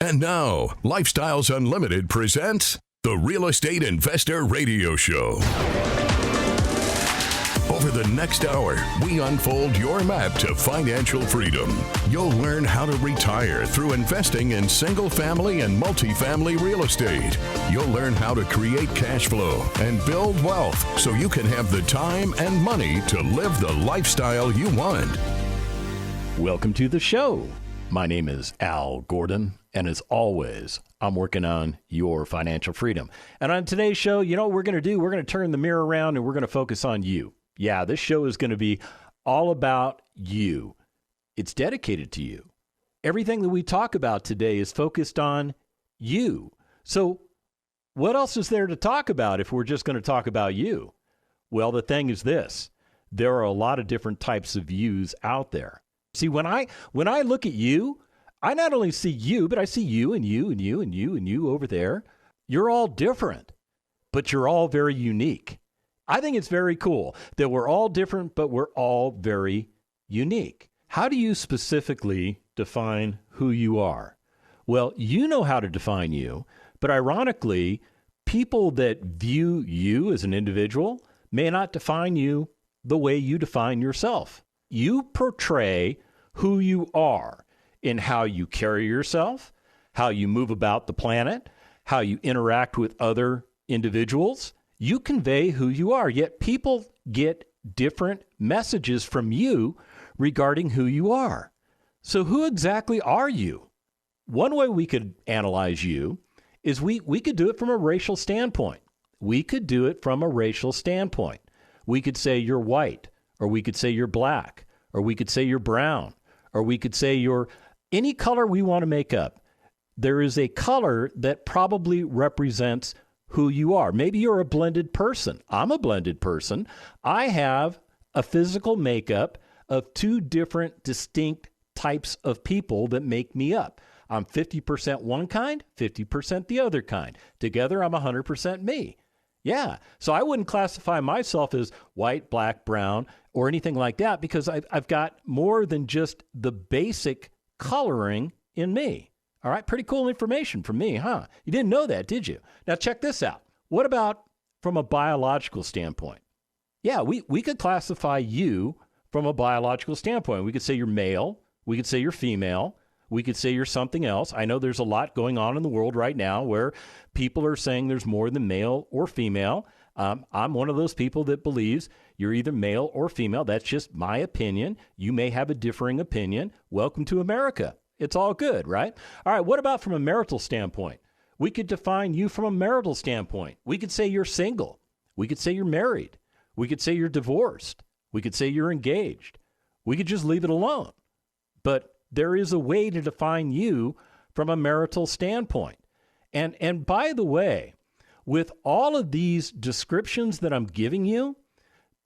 And now, Lifestyles Unlimited presents the Real Estate Investor Radio Show. Over the next hour, we unfold your map to financial freedom. You'll learn how to retire through investing in single-family and multifamily real estate. You'll learn how to create cash flow and build wealth so you can have the time and money to live the lifestyle you want. Welcome to the show. My name is Al Gordon, and as always, I'm working on your financial freedom. And on today's show, you know what we're going to do? We're going to turn the mirror around and we're going to focus on you. Yeah, this show is going to be all about you. It's dedicated to you. Everything that we talk about today is focused on you. So what else is there to talk about if we're just going to talk about you? Well, the thing is this. There are a lot of different types of yous out there. See, when I look at you, I not only see you, but I see you and you and you and you and you over there. You're all different, but you're all very unique. I think it's very cool that we're all different, but we're all very unique. How do you specifically define who you are? Well, you know how to define you, but ironically, people that view you as an individual may not define you the way you define yourself. You portray who you are in how you carry yourself, how you move about the planet, how you interact with other individuals. You convey who you are, yet people get different messages from you regarding who you are. So who exactly are you? One way we could analyze you is we could do it from a racial standpoint. We could do it from a racial standpoint. We could say you're white, or we could say you're black, or we could say you're brown, or we could say you're any color we want to make up. There is a color that probably represents who you are. Maybe you're a blended person. I'm a blended person. I have a physical makeup of two different distinct types of people that make me up. I'm 50% one kind, 50% the other kind. Together, I'm 100% me. Yeah, so I wouldn't classify myself as white, black, brown, or anything like that because I've got more than just the basic coloring in me. All right, pretty cool information from me, huh? You didn't know that, did you? Now check this out. What about from a biological standpoint? Yeah, we could classify you from a biological standpoint. We could say you're male. We could say you're female. We could say you're something else. I know there's a lot going on in the world right now where people are saying there's more than male or female. I'm one of those people that believes you're either male or female. That's just my opinion. You may have a differing opinion. Welcome to America. It's all good, right? All right, what about from a marital standpoint? We could define you from a marital standpoint. We could say you're single. We could say you're married. We could say you're divorced. We could say you're engaged. We could just leave it alone. But there is a way to define you from a marital standpoint. And by the way, with all of these descriptions that I'm giving you,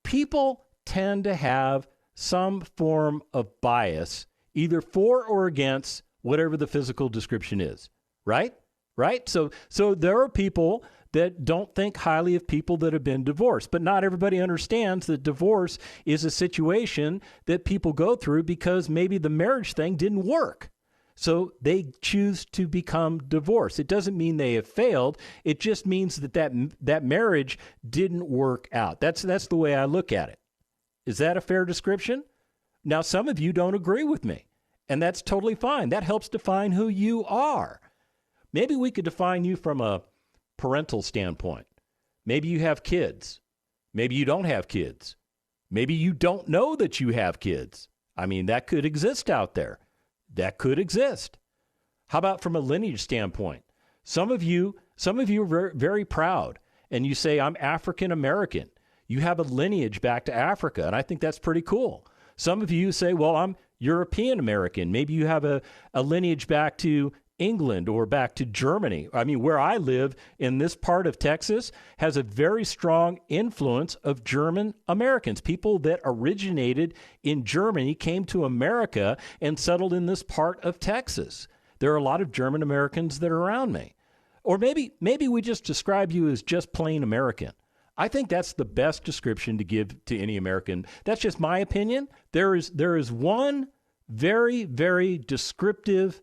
people tend to have some form of bias, either for or against whatever the physical description is, right? Right? So there are people that don't think highly of people that have been divorced. But not everybody understands that divorce is a situation that people go through because maybe the marriage thing didn't work. So they choose to become divorced. It doesn't mean they have failed. It just means that marriage didn't work out. That's the way I look at it. Is that a fair description? Now, some of you don't agree with me, and that's totally fine. That helps define who you are. Maybe we could define you from a parental standpoint. Maybe you have kids. Maybe you don't have kids. Maybe you don't know that you have kids. I mean, that could exist out there. That could exist. How about from a lineage standpoint? Some of you are very, very proud, and you say, I'm African American. You have a lineage back to Africa, and I think that's pretty cool. Some of you say, well, I'm European American. Maybe you have a lineage back to England or back to Germany. I mean, where I live in this part of Texas has a very strong influence of German Americans. People that originated in Germany came to America and settled in this part of Texas. There are a lot of German Americans that are around me. Or maybe we just describe you as just plain American. I think that's the best description to give to any American. That's just my opinion. There is one very, very descriptive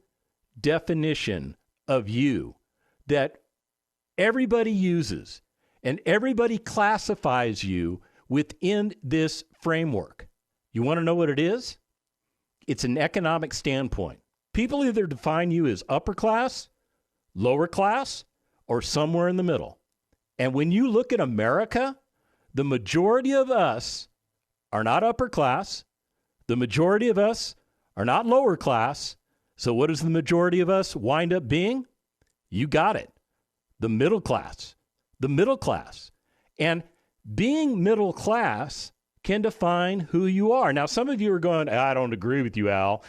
definition of you that everybody uses and everybody classifies you within this framework. You want to know what it is? It's an economic standpoint. People either define you as upper class, lower class, or somewhere in the middle. And when you look at America, the majority of us are not upper class. The majority of us are not lower class. So what does the majority of us wind up being? You got it. The middle class. The middle class. And being middle class can define who you are. Now, some of you are going, I don't agree with you, Al.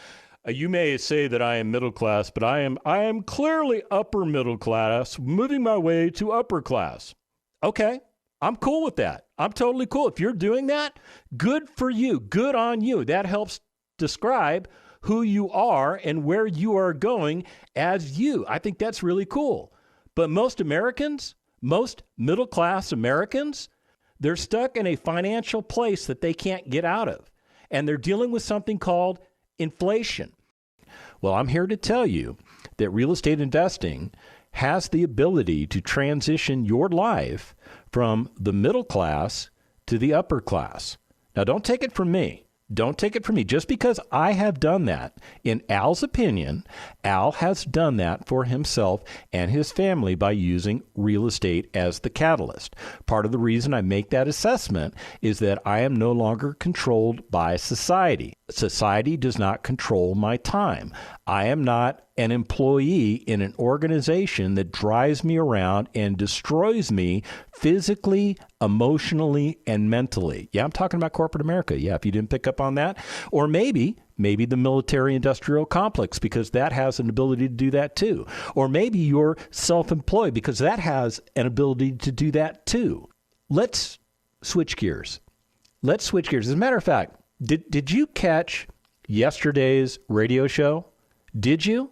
You may say that I am middle class, but I am clearly upper middle class, moving my way to upper class. Okay, I'm cool with that. I'm totally cool. If you're doing that, good for you. Good on you. That helps describe who you are and where you are going as you. I think that's really cool. But most Americans, most middle class Americans, they're stuck in a financial place that they can't get out of. And they're dealing with something called inflation. Well, I'm here to tell you that real estate investing has the ability to transition your life from the middle class to the upper class. Now, don't take it from me. Don't take it from me. Just because I have done that, in Al's opinion, Al has done that for himself and his family by using real estate as the catalyst. Part of the reason I make that assessment is that I am no longer controlled by society. Society does not control my time. I am not an employee in an organization that drives me around and destroys me physically, emotionally, and mentally. Yeah, I'm talking about corporate America. Yeah, if you didn't pick up on that. Or maybe the military-industrial complex, because that has an ability to do that too. Or maybe you're self-employed, because that has an ability to do that too. Let's switch gears. As a matter of fact, did you catch yesterday's radio show? Did you?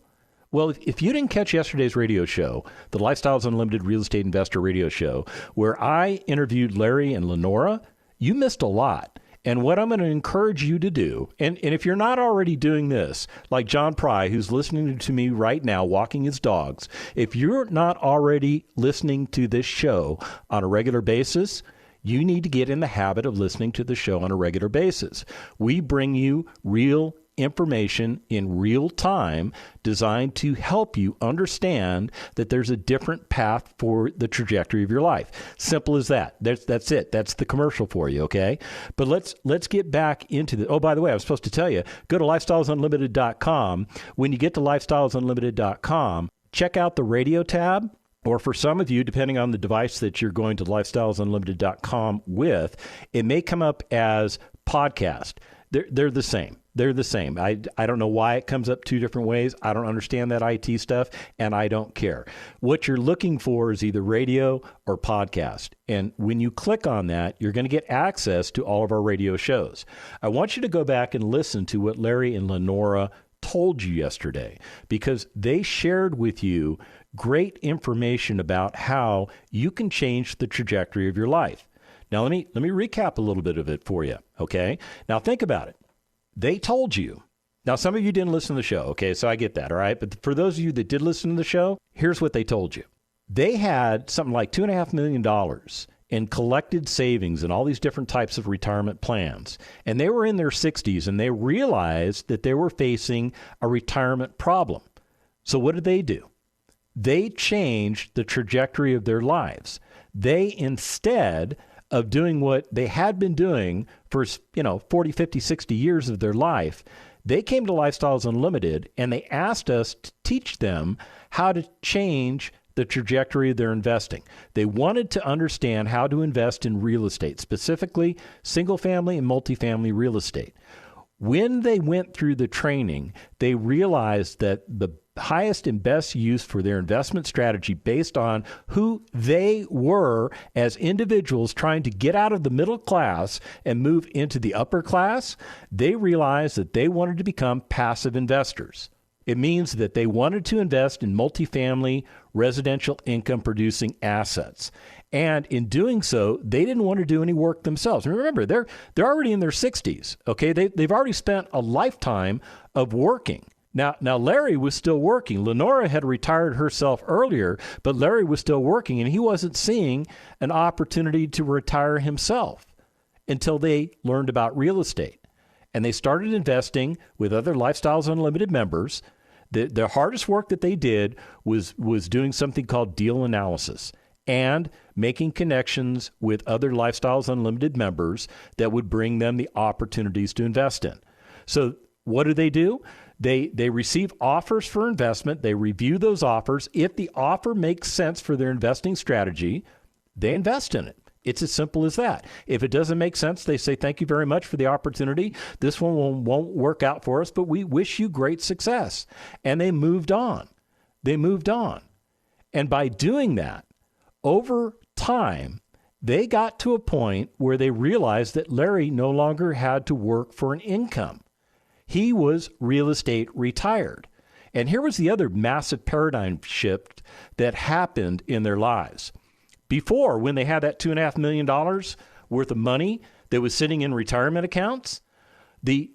Well, if you didn't catch yesterday's radio show, the Lifestyles Unlimited Real Estate Investor radio show, where I interviewed Larry and Lenora, you missed a lot. And what I'm going to encourage you to do, and if you're not already doing this, like John Pry, who's listening to me right now, walking his dogs, if you're not already listening to this show on a regular basis, you need to get in the habit of listening to the show on a regular basis. We bring you real information in real time designed to help you understand that there's a different path for the trajectory of your life. Simple as that. That's it. That's the commercial for you, okay? But let's get back into the... Oh, by the way, I was supposed to tell you, go to lifestylesunlimited.com. When you get to lifestylesunlimited.com, check out the radio tab. Or for some of you, depending on the device that you're going to lifestylesunlimited.com with, it may come up as podcast. They're the same. They're the same. I don't know why it comes up two different ways. I don't understand that IT stuff, and I don't care. What you're looking for is either radio or podcast. And when you click on that, you're going to get access to all of our radio shows. I want you to go back and listen to what Larry and Lenora told you yesterday, because they shared with you great information about how you can change the trajectory of your life. Now, let me recap a little bit of it for you, okay? Now, think about it. They told you. Now, some of you didn't listen to the show, okay? So I get that, all right? But for those of you that did listen to the show, here's what they told you. They had something like $2.5 million in collected savings and all these different types of retirement plans. And they were in their 60s, and they realized that they were facing a retirement problem. So what did they do? They changed the trajectory of their lives. They, instead of doing what they had been doing for 40, 50, 60 years of their life, they came to Lifestyles Unlimited and they asked us to teach them how to change the trajectory of their investing. They wanted to understand how to invest in real estate, specifically single family and multifamily real estate. When they went through the training, they realized that the highest and best use for their investment strategy, based on who they were as individuals trying to get out of the middle class and move into the upper class, they realized that they wanted to become passive investors. It means that they wanted to invest in multifamily residential income producing assets. And in doing so, they didn't want to do any work themselves. And remember, they're already in their 60s, okay? They've already spent a lifetime of working. Now Larry was still working. Lenora had retired herself earlier, but Larry was still working, and he wasn't seeing an opportunity to retire himself until they learned about real estate. And they started investing with other Lifestyles Unlimited members. The hardest work that they did was doing something called deal analysis and making connections with other Lifestyles Unlimited members that would bring them the opportunities to invest in. So what do? They receive offers for investment. They review those offers. If the offer makes sense for their investing strategy, they invest in it. It's as simple as that. If it doesn't make sense, they say, thank you very much for the opportunity. This one won't work out for us, but we wish you great success. And they moved on. And by doing that, over time, they got to a point where they realized that Larry no longer had to work for an income. He was real estate retired. And here was the other massive paradigm shift that happened in their lives. Before, when they had that $2.5 million worth of money that was sitting in retirement accounts, the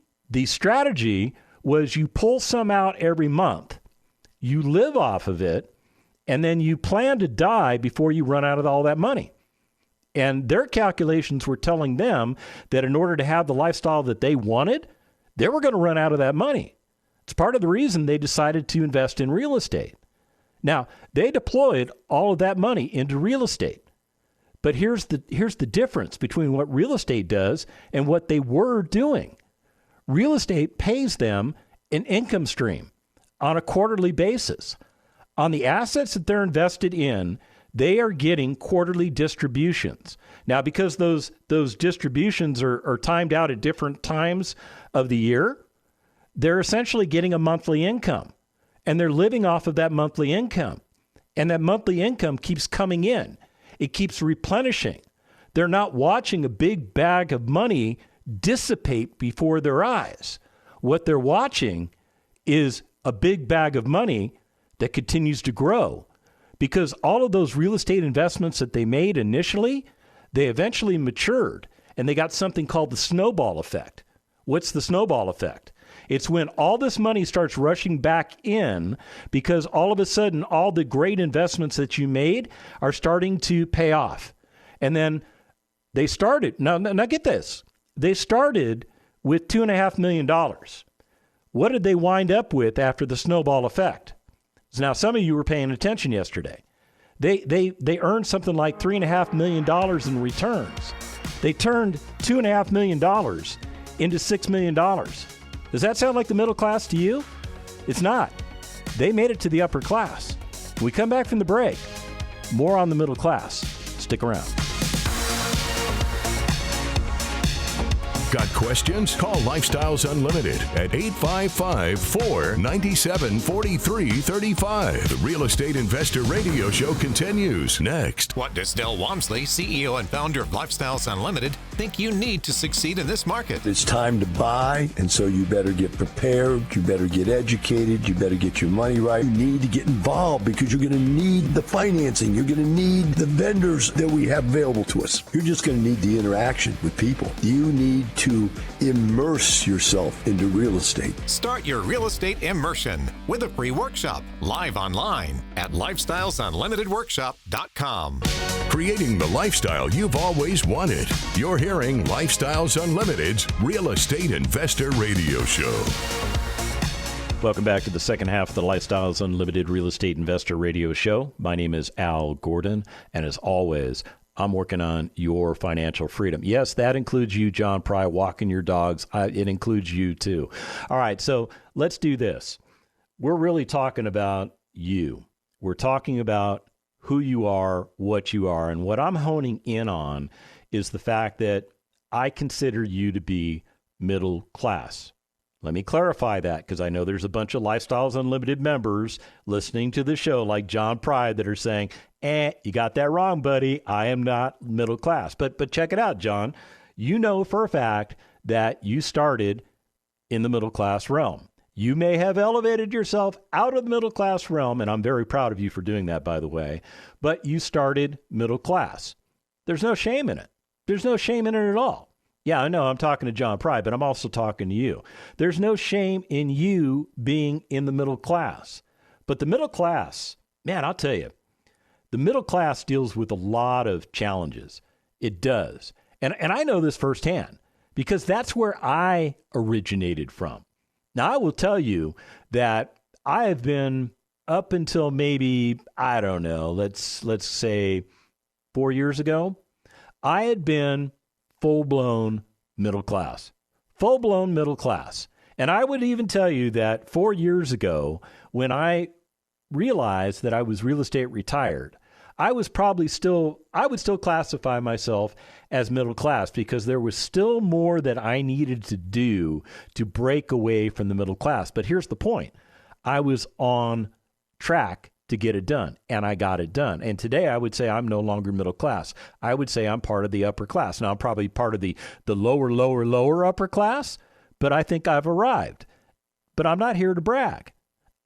strategy was you pull some out every month, you live off of it, and then you plan to die before you run out of all that money. And their calculations were telling them that in order to have the lifestyle that they wanted, they were going to run out of that money. It's part of the reason they decided to invest in real estate. Now, they deployed all of that money into real estate. But here's the difference between what real estate does and what they were doing. Real estate pays them an income stream on a quarterly basis. On the assets that they're invested in, they are getting quarterly distributions. Now, because those distributions are timed out at different times of the year, they're essentially getting a monthly income. And they're living off of that monthly income. And that monthly income keeps coming in. It keeps replenishing. They're not watching a big bag of money dissipate before their eyes. What they're watching is a big bag of money that continues to grow. Because all of those real estate investments that they made initially, they eventually matured. And they got something called the snowball effect. What's the snowball effect? It's when all this money starts rushing back in because all of a sudden, all the great investments that you made are starting to pay off. And then they started, now get this, they started with $2.5 million. What did they wind up with after the snowball effect? So now, some of you were paying attention yesterday. They earned something like $3.5 million in returns. They turned $2.5 million into $6 million. Does that sound like the middle class to you? It's not. They made it to the upper class. When we come back from the break, more on the middle class. Stick around. Got questions? Call Lifestyles Unlimited at 855-497-4335. The Real Estate Investor Radio Show continues next. What does Del Walmsley, CEO and founder of Lifestyles Unlimited, think you need to succeed in this market? It's time to buy, and so you better get prepared, you better get educated, you better get your money right. You need to get involved because you're going to need the financing. You're going to need the vendors that we have available to us. You're just going to need the interaction with people. You need to immerse yourself into real estate. Start your real estate immersion with a free workshop live online at lifestylesunlimitedworkshop.com. Creating the lifestyle you've always wanted. You're hearing Lifestyles Unlimited's Real Estate Investor Radio Show. Welcome back to the second half of the Lifestyles Unlimited Real Estate Investor Radio Show. My name is Al Gordon, and as always, I'm working on your financial freedom. Yes, that includes you, John Pry, walking your dogs. It includes you, too. All right, so let's do this. We're really talking about you. We're talking about who you are, what you are, and what I'm honing in on is the fact that I consider you to be middle class. Let me clarify that because I know there's a bunch of Lifestyles Unlimited members listening to the show like John Pry that are saying, you got that wrong, buddy. I am not middle class. But check it out, John. You know for a fact that you started in the middle class realm. You may have elevated yourself out of the middle class realm, and I'm very proud of you for doing that, by the way, but you started middle class. There's no shame in it. There's no shame in it at all. Yeah, I know I'm talking to John Pry, but I'm also talking to you. There's no shame in you being in the middle class. But the middle class, man, I'll tell you, the middle class deals with a lot of challenges. It does. And I know this firsthand because that's where I originated from. Now, I will tell you that I have been up until maybe, I don't know, let's say 4 years ago, I had been full-blown middle class. Full-blown middle class. And I would even tell you that 4 years ago, when I realized that I was real estate retired, I would still classify myself as middle class because there was still more that I needed to do to break away from the middle class. But here's the point. I was on track to get it done, and I got it done. And today I would say I'm no longer middle class. I would say I'm part of the upper class. Now, I'm probably part of the lower upper class, but I think I've arrived. But I'm not here to brag.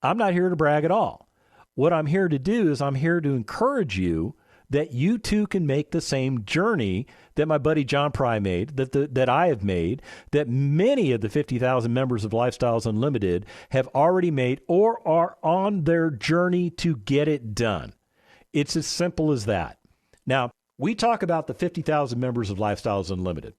I'm not here to brag at all. What I'm here to do is I'm here to encourage you that you too can make the same journey that my buddy John Pry made, that I have made, that many of the 50,000 members of Lifestyles Unlimited have already made or are on their journey to get it done. It's as simple as that. Now, we talk about the 50,000 members of Lifestyles Unlimited.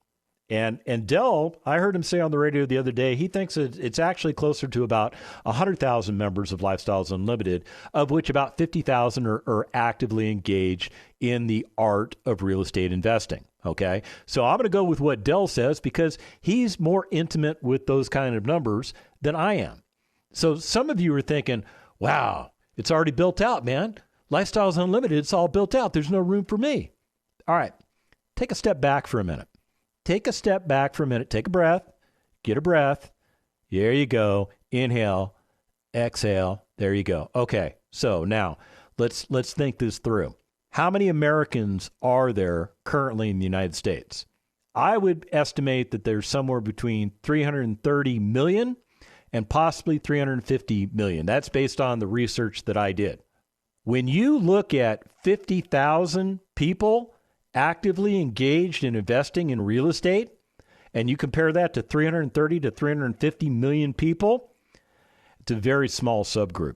And Dell, I heard him say on the radio the other day, he thinks it's actually closer to about 100,000 members of Lifestyles Unlimited, of which about 50,000 are actively engaged in the art of real estate investing. Okay, so I'm going to go with what Dell says because he's more intimate with those kind of numbers than I am. So some of you are thinking, wow, it's already built out, man. Lifestyles Unlimited, it's all built out. There's no room for me. All right, take a step back for a minute. Take a step back for a minute. Take a breath. Get a breath. There you go. Inhale. Exhale. There you go. Okay. So now let's think this through. How many Americans are there currently in the United States? I would estimate that there's somewhere between 330 million and possibly 350 million. That's based on the research that I did. When you look at 50,000 people actively engaged in investing in real estate, and you compare that to 330 to 350 million people, it's a very small subgroup.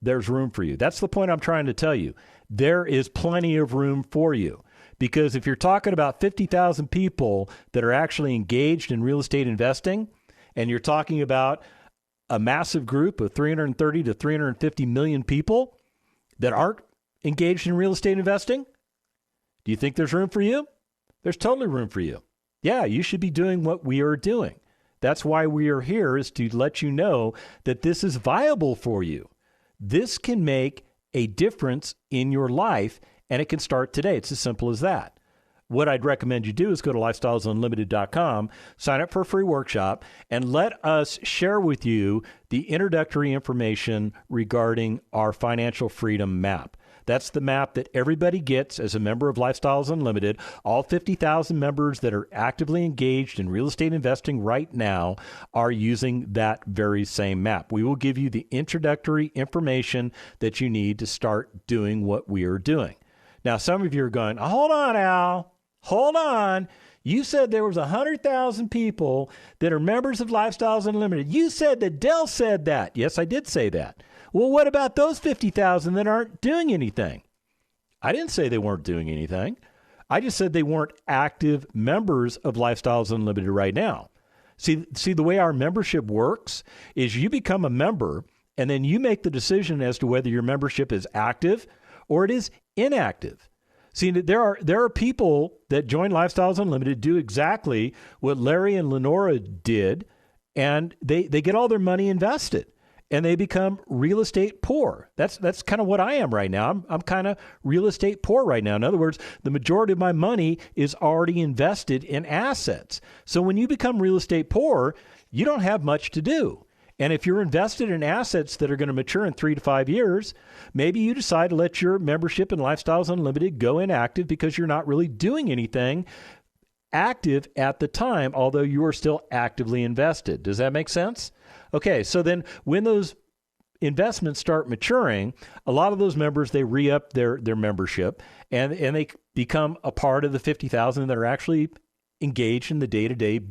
There's room for you. That's the point I'm trying to tell you. There is plenty of room for you. Because if you're talking about 50,000 people that are actually engaged in real estate investing, and you're talking about a massive group of 330 to 350 million people that aren't engaged in real estate investing, do you think there's room for you? There's totally room for you. Yeah, you should be doing what we are doing. That's why we are here, is to let you know that this is viable for you. This can make a difference in your life, and it can start today. It's as simple as that. What I'd recommend you do is go to lifestylesunlimited.com, sign up for a free workshop, and let us share with you the introductory information regarding our financial freedom map. That's the map that everybody gets as a member of Lifestyles Unlimited. All 50,000 members that are actively engaged in real estate investing right now are using that very same map. We will give you the introductory information that you need to start doing what we are doing. Now, some of you are going, hold on, Al. Hold on. You said there was 100,000 people that are members of Lifestyles Unlimited. You said that Dell said that. Yes, I did say that. Well, what about those 50,000 that aren't doing anything? I didn't say they weren't doing anything. I just said they weren't active members of Lifestyles Unlimited right now. See, the way our membership works is you become a member, and then you make the decision as to whether your membership is active or it is inactive. See, there are people that join Lifestyles Unlimited, do exactly what Larry and Lenora did, and they get all their money invested. And they become real estate poor. That's kind of what I am right now. I'm kind of real estate poor right now. In other words, the majority of my money is already invested in assets. So when you become real estate poor, you don't have much to do. And if you're invested in assets that are going to mature in 3 to 5 years, maybe you decide to let your membership in Lifestyles Unlimited go inactive because you're not really doing anything active at the time, although you are still actively invested. Does that make sense? Okay, so then when those investments start maturing, a lot of those members, they re-up their membership and they become a part of the 50,000 that are actually engaged in the day-to-day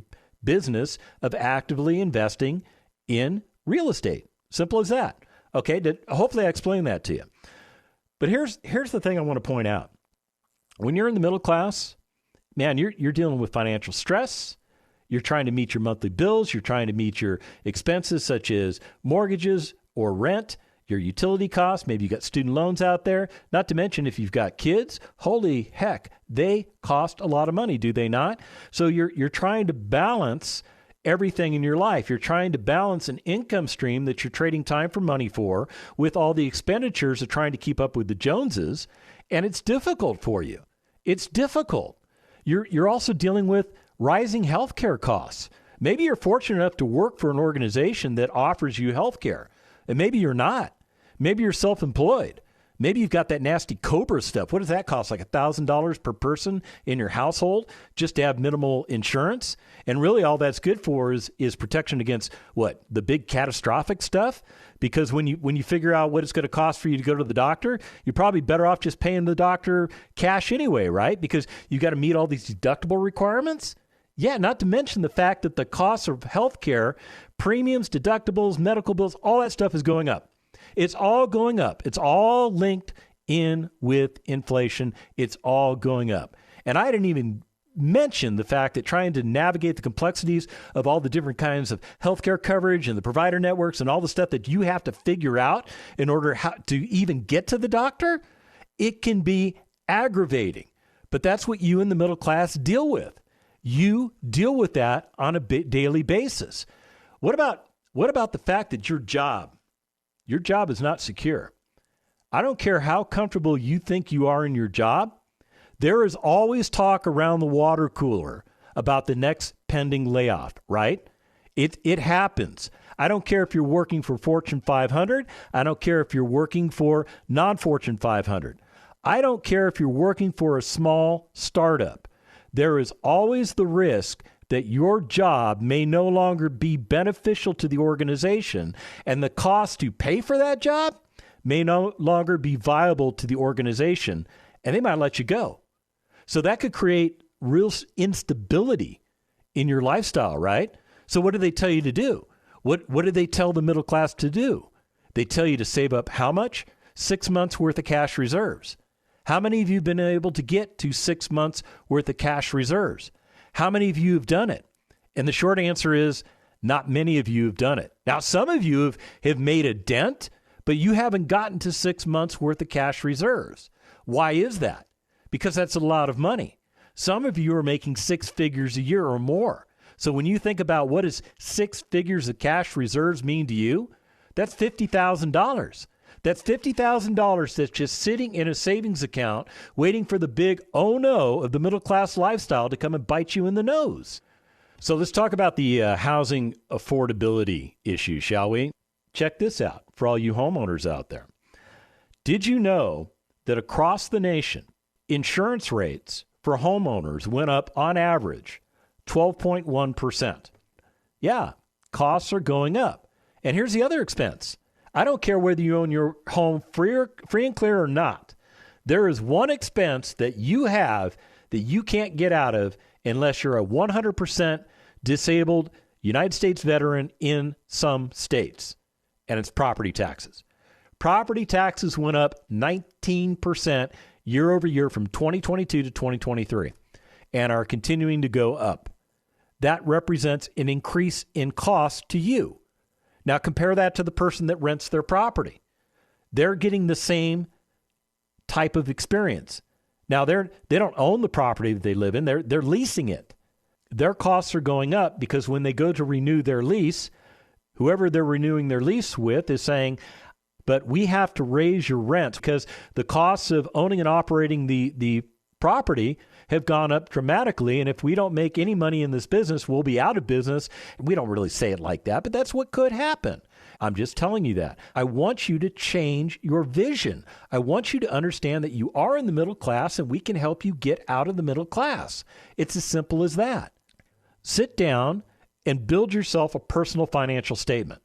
business of actively investing in real estate. Simple as that. Okay, hopefully I explained that to you. But here's the thing I want to point out. When you're in the middle class, man, you're dealing with financial stress. You're trying to meet your monthly bills. You're trying to meet your expenses such as mortgages or rent, your utility costs. Maybe you got student loans out there. Not to mention if you've got kids, holy heck, they cost a lot of money, do they not? So you're trying to balance everything in your life. You're trying to balance an income stream that you're trading time for money for with all the expenditures of trying to keep up with the Joneses, and it's difficult for you. It's difficult. You're also dealing with rising healthcare costs. Maybe you're fortunate enough to work for an organization that offers you healthcare, and maybe you're not. Maybe you're self-employed. Maybe you've got that nasty COBRA stuff. What does that cost? Like $1,000 per person in your household just to have minimal insurance? And really all that's good for is protection against what? The big catastrophic stuff? Because when you figure out what it's going to cost for you to go to the doctor, you're probably better off just paying the doctor cash anyway, right? Because you got to meet all these deductible requirements. Yeah, not to mention the fact that the cost of healthcare, premiums, deductibles, medical bills, all that stuff is going up. It's all going up. It's all linked in with inflation. It's all going up. And I didn't even mention the fact that trying to navigate the complexities of all the different kinds of healthcare coverage and the provider networks and all the stuff that you have to figure out in order to even get to the doctor, it can be aggravating. But that's what you in the middle class deal with. You deal with that on a daily basis. What about the fact that your job is not secure? I don't care how comfortable you think you are in your job. There is always talk around the water cooler about the next pending layoff, right? It happens. I don't care if you're working for Fortune 500. I don't care if you're working for non-Fortune 500. I don't care if you're working for a small startup. There is always the risk that your job may no longer be beneficial to the organization, and the cost to pay for that job may no longer be viable to the organization, and they might let you go. So that could create real instability in your lifestyle, right? So what do they tell you to do? What do they tell the middle class to do? They tell you to save up how much? 6 months worth of cash reserves. How many of you have been able to get to 6 months worth of cash reserves? How many of you have done it? And the short answer is not many of you have done it. Now, some of you have made a dent, but you haven't gotten to 6 months worth of cash reserves. Why is that? Because that's a lot of money. Some of you are making six figures a year or more. So when you think about what does 6 figures of cash reserves mean to you, that's $50,000. That's $50,000 that's just sitting in a savings account waiting for the big oh no of the middle class lifestyle to come and bite you in the nose. So let's talk about the housing affordability issue, shall we? Check this out for all you homeowners out there. Did you know that across the nation, insurance rates for homeowners went up on average 12.1%? Yeah, costs are going up. And here's the other expense. I don't care whether you own your home free and clear or not. There is one expense that you have that you can't get out of unless you're a 100% disabled United States veteran in some states, and it's property taxes. Property taxes went up 19% year over year from 2022 to 2023 and are continuing to go up. That represents an increase in cost to you. Now compare that to the person that rents their property. They're getting the same type of experience. Now they don't own the property that they live in. They're leasing it. Their costs are going up because when they go to renew their lease, whoever they're renewing their lease with is saying, but we have to raise your rent because the costs of owning and operating the property have gone up dramatically. And if we don't make any money in this business, we'll be out of business. We don't really say it like that, but that's what could happen. I'm just telling you that. I want you to change your vision. I want you to understand that you are in the middle class and we can help you get out of the middle class. It's as simple as that. Sit down and build yourself a personal financial statement.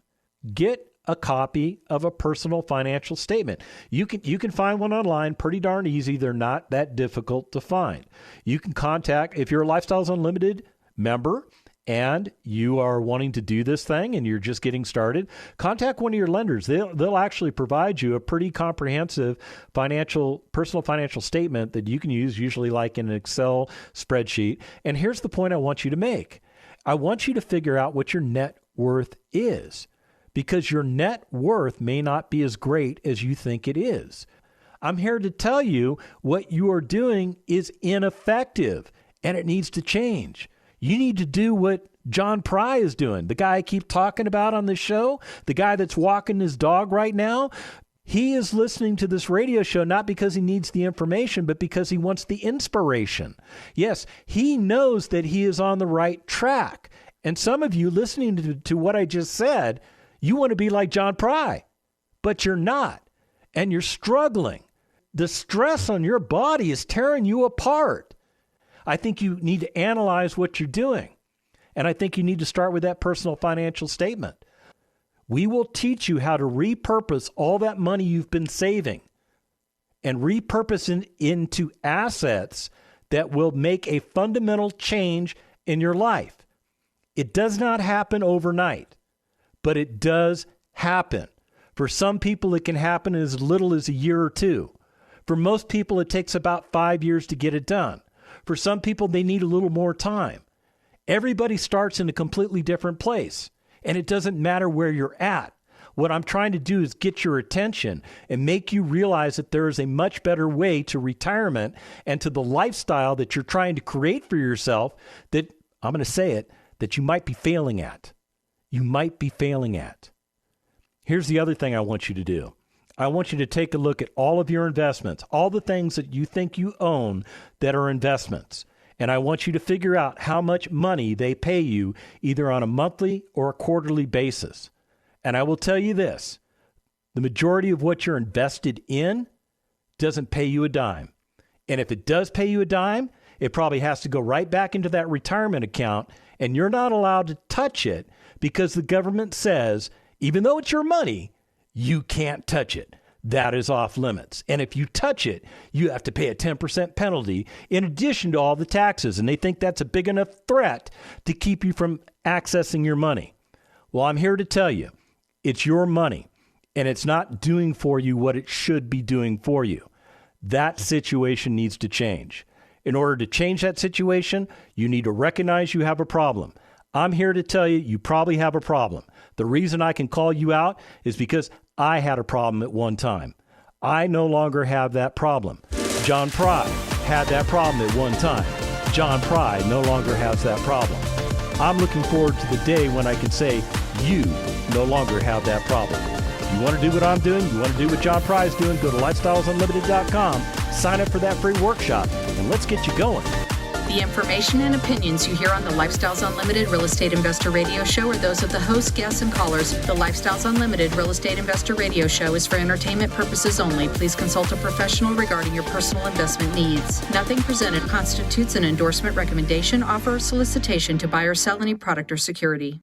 Get a copy of a personal financial statement. You can find one online pretty darn easy. They're not that difficult to find. You can contact, if you're a Lifestyles Unlimited member and you are wanting to do this thing and you're just getting started, contact one of your lenders. They'll actually provide you a pretty comprehensive personal financial statement that you can use, usually like in an Excel spreadsheet. And here's the point I want you to make. I want you to figure out what your net worth is, because your net worth may not be as great as you think it is. I'm here to tell you what you are doing is ineffective and it needs to change. You need to do what John Pry is doing, the guy I keep talking about on this show, the guy that's walking his dog right now. He is listening to this radio show not because he needs the information, but because he wants the inspiration. Yes, he knows that he is on the right track. And some of you listening to what I just said, you want to be like John Pry, but you're not, and you're struggling. The stress on your body is tearing you apart. I think you need to analyze what you're doing, and I think you need to start with that personal financial statement. We will teach you how to repurpose all that money you've been saving and repurpose it into assets that will make a fundamental change in your life. It does not happen overnight, but it does happen. For some people, it can happen in as little as a year or two. For most people, it takes about 5 years to get it done. For some people, they need a little more time. Everybody starts in a completely different place, and it doesn't matter where you're at. What I'm trying to do is get your attention and make you realize that there is a much better way to retirement and to the lifestyle that you're trying to create for yourself that, I'm going to say it, that you might be failing at. You might be failing at. Here's the other thing I want you to do. I want you to take a look at all of your investments, all the things that you think you own that are investments. And I want you to figure out how much money they pay you either on a monthly or a quarterly basis. And I will tell you this, the majority of what you're invested in doesn't pay you a dime. And if it does pay you a dime, it probably has to go right back into that retirement account, and you're not allowed to touch it because the government says, even though it's your money, you can't touch it. That is off limits. And if you touch it, you have to pay a 10% penalty in addition to all the taxes. And they think that's a big enough threat to keep you from accessing your money. Well, I'm here to tell you, it's your money, and it's not doing for you what it should be doing for you. That situation needs to change. In order to change that situation, you need to recognize you have a problem. I'm here to tell you, you probably have a problem. The reason I can call you out is because I had a problem at one time. I no longer have that problem. John Pry had that problem at one time. John Pry no longer has that problem. I'm looking forward to the day when I can say, you no longer have that problem. You want to do what I'm doing? You want to do what John Pry is doing? Go to lifestylesunlimited.com, sign up for that free workshop, and let's get you going. The information and opinions you hear on the Lifestyles Unlimited Real Estate Investor Radio Show are those of the hosts, guests, and callers. The Lifestyles Unlimited Real Estate Investor Radio Show is for entertainment purposes only. Please consult a professional regarding your personal investment needs. Nothing presented constitutes an endorsement, recommendation, offer, or solicitation to buy or sell any product or security.